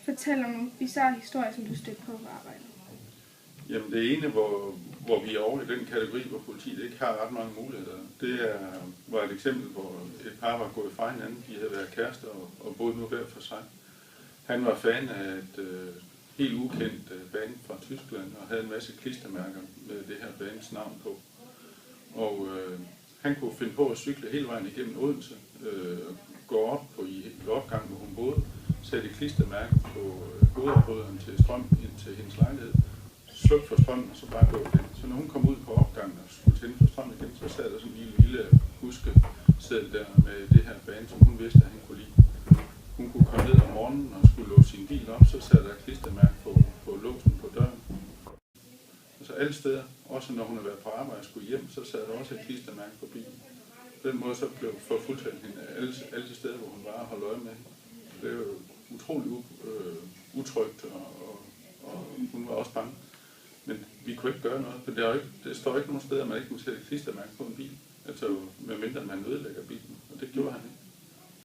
Fortæl om nogle bizarre historier, som du stødte på arbejdet. Jamen det ene, hvor vi er over i den kategori, hvor politiet ikke har ret mange muligheder, det var et eksempel, hvor et par var gået fra hinanden. De havde været kærester og boede nu hver for sig. Han var fan af et helt ukendt band fra Tyskland og havde en masse klistermærker med det her bands navn på. Og han kunne finde på at cykle hele vejen igennem Odense, gå op i opgangen, hvor hun boede, sætte et klistermærke på hovedafbryderen til strøm ind til hendes lejlighed, slukke for strømmen og så bare gå igen. Så når hun kom ud på opgangen og skulle tænde for strømmen igen, så sad der sådan en lille huskeseddel der med det her band, som hun vidste, at han kunne lide. Hun kunne komme ned om morgenen og skulle låse sin bil op, så sad der et klistermærke på låsen på døren. Altså alle steder, også når hun havde været på arbejde og skulle hjem, så sad der også et klistermærke på bilen. På den måde så blev forfulgt hende alle de steder, hvor hun var og holdt øje med. Det blev jo utrolig utrygt, og hun var også bange. Men vi kunne ikke gøre noget, for det står ikke nogen steder, at man ikke må sætte et klistermærke på en bil. Altså medmindre man ødelægger bilen, og det gjorde han ikke.